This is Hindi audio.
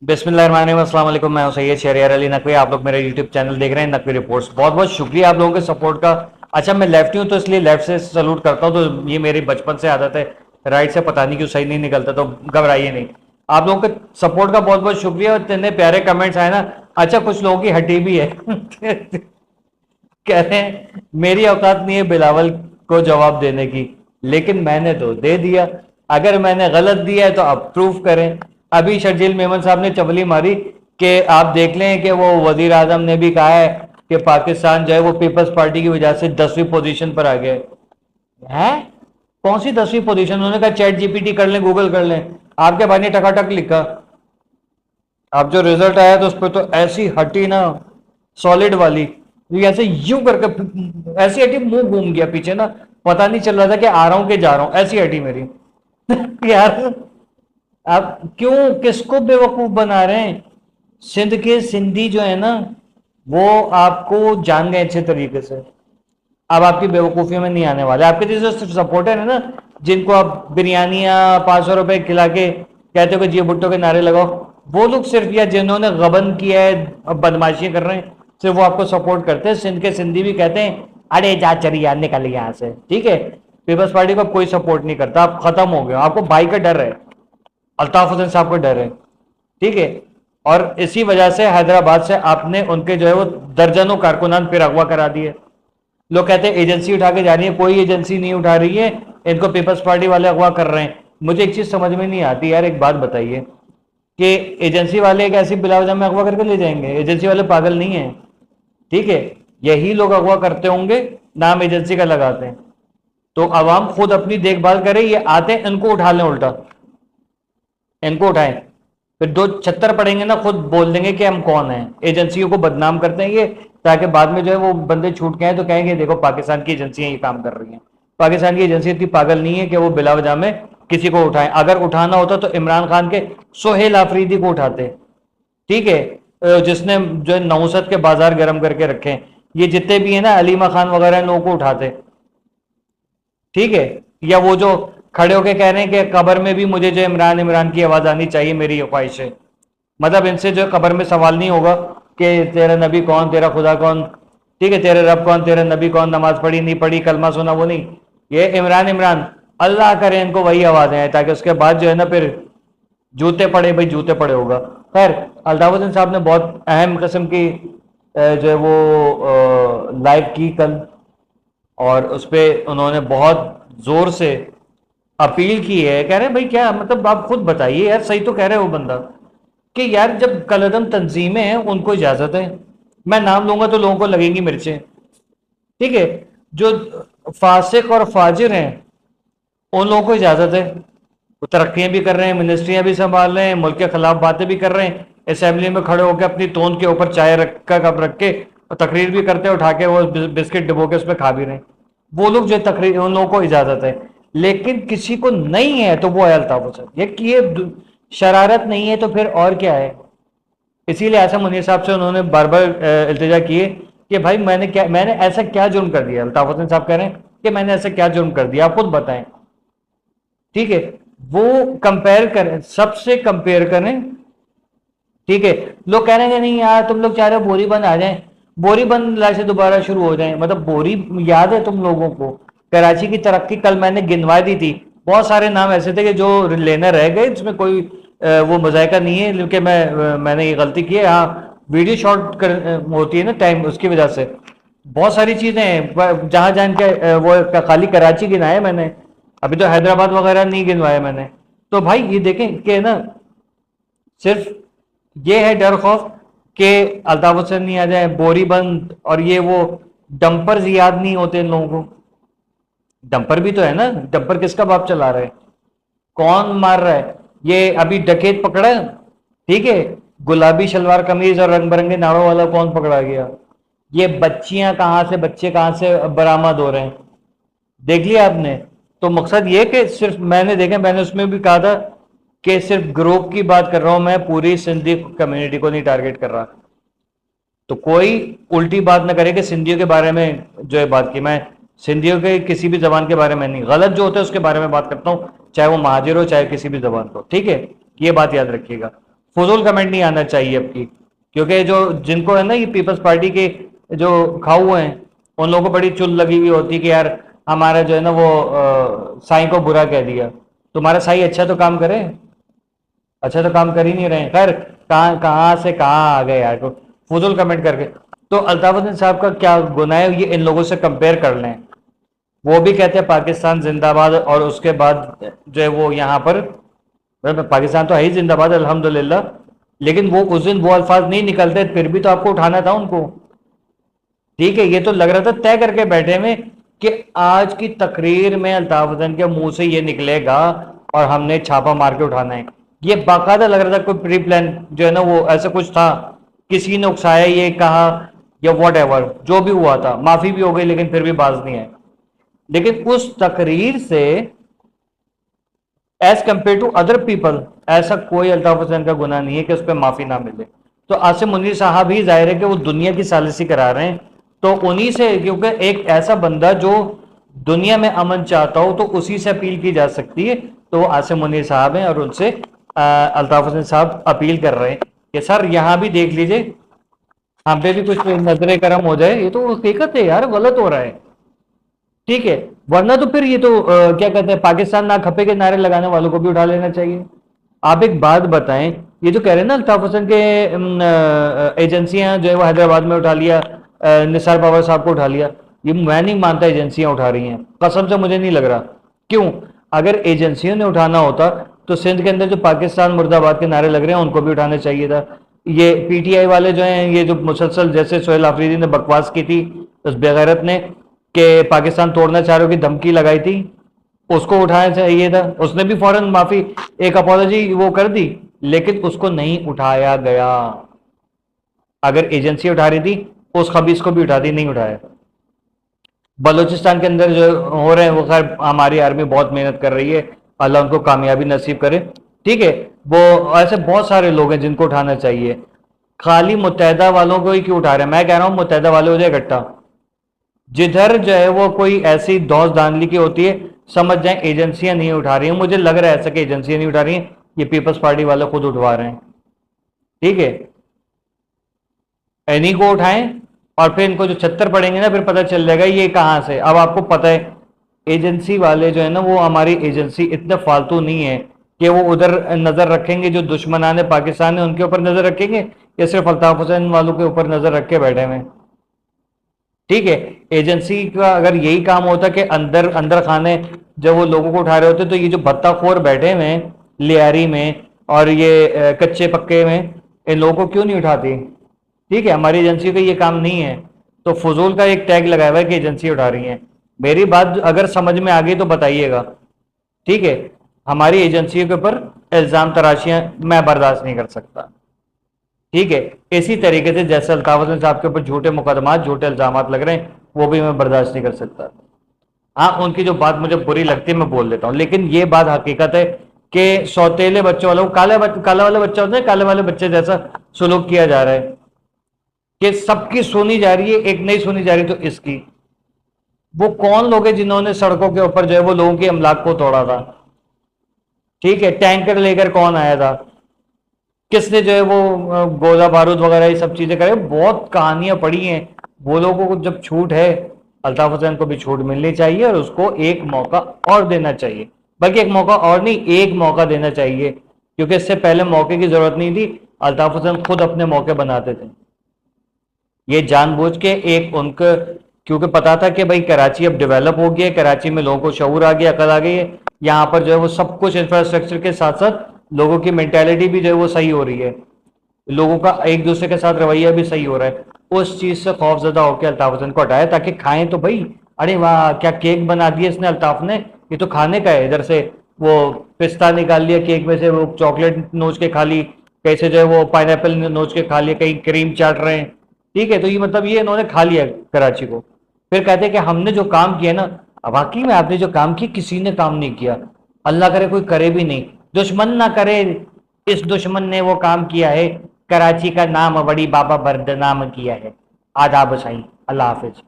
बिस्मिल्लाहिर्रहमानिर्रहीम, अस्सलाम वालेकुम। मैं हूं सैयद शहरियार अली नकवी। आप लोग मेरा यूट्यूब चैनल देख रहे हैं नकवी रिपोर्ट्स। बहुत बहुत शुक्रिया आप लोगों के सपोर्ट का। अच्छा, मैं लेफ्टी हूं तो इसलिए लेफ्ट से सलूट करता हूं, तो ये मेरी बचपन से आदत है। राइट से पता नहीं क्यों सही नहीं निकलता, तो घबराइए नहीं। आप लोगों के सपोर्ट का बहुत बहुत शुक्रिया। और इतने प्यारे कमेंट्स आए ना। अच्छा, कुछ लोगों की हड्डी भी है कह रहे हैं मेरी औकात नहीं है बिलावल को जवाब देने की, लेकिन मैंने तो दे दिया। अगर मैंने गलत दिया है तो आप प्रूफ करें। अभी शर्जील मेमन साहब ने चवली मारी कि आप देख लें कि वो वजीर आजम ने भी कहा है कि पाकिस्तान जो है वो पीपल्स पार्टी की वजह से 10वीं पोजीशन पर आ गया है। कौन सी 10वीं पोजीशन? उन्होंने कहा चैट जीपीटी कर लें, गूगल कर लें। आपके भाई ने टकाटक लिखा। अब जो रिजल्ट आया तो उस पर तो ऐसी हटी ना, सॉलिड वाली। ये ऐसे यूं करके ऐसी हटी, मुंह घूम गया पीछे ना। पता नहीं चल रहा था कि आ रहा हूं कि जा रहा हूं, ऐसी हटी मेरी यार, आप क्यों किसको बेवकूफ बना रहे हैं? सिंध के सिंधी जो है ना, वो आपको जान गए अच्छे तरीके से। अब आपकी बेवकूफियों में नहीं आने वाले। आपके जैसे सपोर्टर है ना, जिनको आप बिरयानियां 500 रुपए खिला के कहते हो कि जी भुट्टो के नारे लगाओ, वो लोग सिर्फ, या जिन्होंने गबन किया है, अब बदमाशियां कर रहे हैं, सिर्फ वो आपको सपोर्ट करते हैं। सिंध के सिंधी भी कहते हैं अरे जा चलिए निकल यहां से, ठीक है। पीपल्स पार्टी को कोई सपोर्ट नहीं करता। आप खत्म हो गए, आपको भाई का डर है, अल्ताफ हुसैन साहब का डर है, ठीक है। और इसी वजह से हैदराबाद से आपने उनके जो है वो दर्जनों कारकुनान फिर अगवा करा दिए। लोग कहते हैं एजेंसी उठा के जा रही है, कोई एजेंसी नहीं उठा रही है, इनको पीपल्स पार्टी वाले अगवा कर रहे हैं। मुझे एक चीज समझ में नहीं आती यार, एक बात बताइए कि एजेंसी वाले एक ऐसी बिलावजा में अगवा करके ले जाएंगे? एजेंसी वाले पागल नहीं है, ठीक है। यही लोग अगवा करते होंगे, नाम एजेंसी का लगाते हैं। तो अवाम खुद अपनी देखभाल करे, ये आते हैं इनको उठा लें, उल्टा इनको उठाएं। फिर दो छत्तर पड़ेंगे ना, खुद बोल देंगे कि हम कौन हैं। एजेंसियों को बदनाम करते हैं ये, ताकि बाद में जो है वो बंदे छूट के आए तो कहेंगे देखो पाकिस्तान की एजेंसियां ये काम कर रही हैं। पाकिस्तान की एजेंसी इतनी पागल नहीं है कि वो बिला वजह में किसी को उठाएं। अगर उठाना होता तो इमरान खान के सोहेल आफरीदी को उठाते, ठीक है, जिसने जो है नौसत के बाजार गर्म करके रखे। ये जितने भी है ना, अलीमा खान वगैरह लोगों को उठाते, ठीक है। या वो जो खड़े होके कह रहे हैं कि कब्र में भी मुझे जो इमरान इमरान की आवाज आनी चाहिए, मेरी ये ख्वाहिश है। मतलब इनसे जो कब्र में सवाल नहीं होगा कि तेरा नबी कौन, तेरा खुदा कौन, ठीक है, तेरे रब कौन, तेरा नबी कौन, नमाज पढ़ी नहीं पढ़ी, कलमा सुना, वो नहीं। ये इमरान इमरान, अल्लाह करे इनको वही आवाजें आए, ताकि उसके बाद जो है ना फिर जूते पड़े, भाई जूते पड़े होगा। खैर, अल्ताफुद्दीन साहब ने बहुत अहम किस्म की जो है वो लाइव की कल, और उस पर उन्होंने बहुत जोर से अपील की है। कह रहे हैं भाई क्या मतलब, आप खुद बताइए यार, सही तो कह रहे हो बंदा कि यार जब कलदम तंजीमें हैं उनको इजाजत है। मैं नाम लूंगा तो लोगों को लगेंगी मिर्चें, ठीक है। जो फासिक और फाजिर हैं उन लोगों को इजाजत है, वो तरक्कियां भी कर रहे हैं, मिनिस्ट्रियां भी संभाल रहे हैं, मुल्क के खिलाफ बातें भी कर रहे हैं, असेंबली में खड़े होकर अपनी तोंद के ऊपर चाय रख का कप रख के तकरीर भी करते हैं, उठा के वो बिस्किट डुबो के उस पर खा भी रहे हैं। वो लोग जो तकरीर, उन लोगों को इजाजत है। लेकिन किसी को नहीं है तो वो है अल्ताफ हुसैन। ये शरारत नहीं है तो फिर और क्या है? इसीलिए ऐसा मुनीर साहब से उन्होंने बार बार इल्तिजा किए कि भाई मैंने ऐसा क्या जुर्म कर दिया। अल्ताफ हुसैन साहब कह रहे हैं कि मैंने ऐसा क्या जुर्म कर दिया, आप खुद बताएं, ठीक है। वो कंपेयर करें, सबसे कंपेयर करें, ठीक है। लोग कह रहे हैं नहीं यार, तुम लोग चाह रहे हो बोरी बंद आ जाए, बोरी बंद ला से दोबारा शुरू हो जाए। मतलब बोरी याद है तुम लोगों को? कराची की तरक्की कल मैंने गिनवा दी थी, बहुत सारे नाम ऐसे थे कि जो लेने रह गए, इसमें कोई वो मजायका नहीं है, क्योंकि मैंने ये गलती की है। हाँ, वीडियो शॉट कर होती है ना टाइम, उसकी वजह से बहुत सारी चीजें हैं जहां जहां के वो खाली कराची गिनाया मैंने, अभी तो हैदराबाद वगैरह नहीं गिनवाया मैंने। तो भाई ये देखें कि ना, सिर्फ ये है डर खौफ कि अल्ताफ हुसैन नहीं आ जाए, बोरी बंद, और ये वो डंपर याद नहीं होते इन लोगों को। डंपर भी तो है ना, डंपर किसका बाप चला रहा है, कौन मार रहा है? ये अभी डकैत पकड़ा, ठीक है, गुलाबी शलवार कमीज और रंग बिरंगे नाड़ों वाला कौन पकड़ा गया? ये बच्चियां कहां से, बच्चे कहां से बरामद हो रहे हैं, देख लिया आपने? तो मकसद ये कि सिर्फ मैंने देखा, मैंने उसमें भी कहा था कि सिर्फ ग्रुप की बात कर रहा हूं मैं, पूरी सिंधी कम्युनिटी को नहीं टारगेट कर रहा। तो कोई उल्टी बात ना करे कि सिंधियों के बारे में जो है बात की। मैं सिंधियों के किसी भी जबान के बारे में नहीं, गलत जो होता है उसके बारे में बात करता हूं, चाहे वो महाजिर हो चाहे किसी भी जबान को, ठीक है। ये बात याद रखिएगा। फजूल कमेंट नहीं आना चाहिए आपकी, क्योंकि जो जिनको है ना ये पीपल्स पार्टी के जो खाऊ हैं उन लोगों को बड़ी चुल लगी हुई होती है कि यार हमारा जो है ना वो साईं को बुरा कह दिया। तुम्हारा साईं अच्छा तो काम करे, अच्छा तो काम कर ही नहीं रहे हैं। खैर कहाँ कहाँ से कहाँ आ गए यार को फजूल कमेंट करके। तो अल्ताफ साहब का क्या गुनाह है ये इन लोगों से कंपेयर कर लें। वो भी कहते हैं पाकिस्तान जिंदाबाद, और उसके बाद जो है वो यहाँ पर पाकिस्तान तो है ही जिंदाबाद अल्हम्दुलिल्लाह, लेकिन वो उस दिन वो अल्फाज नहीं निकलते, फिर भी तो आपको उठाना था उनको। ठीक है, ये तो लग रहा था तय करके बैठे में कि आज की तकरीर में अल्ताफ हुसैन के मुंह से ये निकलेगा और हमने छापा मार के उठाना है। ये बाकायदा लग रहा था कोई प्री प्लान जो है ना वो ऐसा कुछ था, किसी ने उकसाया ये कहा या वॉट एवर जो भी हुआ था, माफी भी हो गई लेकिन फिर भी बाज नहीं है। लेकिन उस तकरीर से as compare to other people ऐसा कोई अल्ताफ हुसैन का गुनाह नहीं है कि उस पर माफी ना मिले। तो आसिम मुनीर साहब ही जाहिर है कि वो दुनिया की सालिसी करा रहे हैं, तो उन्हीं से, क्योंकि एक ऐसा बंदा जो दुनिया में अमन चाहता हो तो उसी से अपील की जा सकती है, तो वो आसिम मुनीर साहब हैं और उनसे अल्ताफ हुसैन साहब अपील कर रहे हैं कि सर यहाँ भी देख लीजिए, हम पे भी कुछ नजर करम हो जाए। ये तो हकीकत है यार, गलत हो रहा है। ठीक है, वरना तो फिर ये तो क्या कहते हैं पाकिस्तान ना खपे के नारे लगाने वालों को भी उठा लेना चाहिए। आप एक बात बताएं, ये जो कह रहे हैं ना अल्ताफ हुसैन के एजेंसियां जो है वो हैदराबाद में उठा लिया, निसार पावर साहब को उठा लिया, ये मैं नहीं मानता एजेंसियां उठा रही हैं, कसम से मुझे नहीं लग रहा। क्यों? अगर एजेंसियों ने उठाना होता तो सिंध के अंदर जो पाकिस्तान मुर्दाबाद के नारे लग रहे हैं उनको भी उठाना चाहिए था। ये पीटीआई वाले जो हैं, ये जो मुसलसल जैसे सोहेल आफरीदी ने बकवास की थी उस बेगैरत ने कि पाकिस्तान तोड़ना चाह रहे हो की धमकी लगाई थी, उसको उठाना चाहिए था। उसने भी फौरन माफी एक अपॉलॉजी वो कर दी, लेकिन उसको नहीं उठाया गया। अगर एजेंसी उठा रही थी उस खबीस को भी उठाती, नहीं उठाया। बलूचिस्तान के अंदर जो हो रहे हैं वो खैर हमारी आर्मी बहुत मेहनत कर रही है, अल्लाह उनको कामयाबी नसीब करे। ठीक है, वो ऐसे बहुत सारे लोग हैं जिनको उठाना चाहिए, खाली मुत्तहदा वालों को ही क्यों उठा रहे हैं? मैं कह रहा हूं मुत्तहदा वाले हो जाए इकट्ठा, जिधर जो है वो कोई ऐसी दौस दानली की होती है समझ जाए एजेंसियां नहीं उठा रही हैं। मुझे लग रहा है ऐसा कि एजेंसियां नहीं उठा रही हैं, ये पीपल्स पार्टी वाले खुद उठवा रहे हैं। ठीक है, इन्हीं को उठाएं और फिर इनको जो छत्तर पड़ेंगे ना फिर पता चल जाएगा ये कहां से। अब आपको पता है एजेंसी वाले जो है ना वो हमारी एजेंसी इतने फालतू नहीं है कि वो उधर नजर रखेंगे, जो दुश्मनान पाकिस्तान है उनके ऊपर नजर रखेंगे या सिर्फ अल्ताफ हुसैन वालों के ऊपर नजर रख के बैठे हुए। ठीक है, एजेंसी का अगर यही काम होता कि अंदर अंदर खाने जब वो लोगों को उठा रहे होते, तो ये जो भत्ताखोर बैठे हुए हैं लियारी में और ये कच्चे पक्के में, इन लोगों को क्यों नहीं उठाती? ठीक है, हमारी एजेंसी का ये काम नहीं है, तो फजूल का एक टैग लगाया हुआ है कि एजेंसी उठा रही है। मेरी बात अगर समझ में आ गई तो बताइएगा। ठीक है, हमारी एजेंसियों के ऊपर इल्जाम तराशियां मैं बर्दाश्त नहीं कर सकता। ठीक है, इसी तरीके से जैसे अल्ताफ हुसैन साहब के ऊपर झूठे मुकदमात झूठे इल्जाम लग रहे हैं वो भी मैं बर्दाश्त नहीं कर सकता। हाँ, उनकी जो बात मुझे बुरी लगती है मैं बोल देता हूँ, लेकिन ये बात हकीकत है कि सौतेले बच्चों वालों काले वाले बच्चे होते हैं, काले वाले बच्चे जैसा सुलूक किया जा रहा है कि सबकी सुनी जा रही है, एक नहीं सुनी जा रही तो इसकी। वो कौन लोग हैं जिन्होंने सड़कों के ऊपर जो है वो लोगों के अमलाक को तोड़ा था? ठीक है, टैंकर लेकर कौन आया था? किसने जो है वो गोला बारूद वगैरह ये सब चीजें करे? बहुत कहानियां पड़ी हैं। वो लोगों को जब छूट है, अल्ताफ हुसैन को भी छूट मिलनी चाहिए और उसको एक मौका और देना चाहिए, बल्कि एक मौका और नहीं एक मौका देना चाहिए, क्योंकि इससे पहले मौके की जरूरत नहीं थी, अल्ताफ हुसैन खुद अपने मौके बनाते थे। ये जानबूझ के एक उनके, क्योंकि पता था कि भाई कराची अब डेवलप हो गया है, कराची में लोगों को शऊर आ गया, अकल आ गई है, यहाँ पर जो है वो सब कुछ इंफ्रास्ट्रक्चर के साथ साथ लोगों की मेंटेलिटी भी जो है वो सही हो रही है, लोगों का एक दूसरे के साथ रवैया भी सही हो रहा है। उस चीज से खौफजदा होकर अल्ताफ हुसैन को हटाया ताकि खाएं तो भाई, अरे वाह क्या केक बना दिया इसने अल्ताफ ने, ये तो खाने का है। इधर से वो पिस्ता निकाल लिया केक में से, वो चॉकलेट नोच के खा ली, कैसे जो है वो पाइनएप्पल नोच के खा लिया, कहीं क्रीम चाट रहे हैं। ठीक है, तो ये मतलब ये इन्होंने खा लिया कराची को। फिर कहते हैं कि हमने जो काम किया ना, वाकई में आपने जो काम किया किसी ने काम नहीं किया, अल्लाह करे कोई करे भी नहीं, दुश्मन ना करे, इस दुश्मन ने वो काम किया है, कराची का नाम बड़ी बाबा बदनाम किया है। आदाब साईं, अल्लाह हाफिज।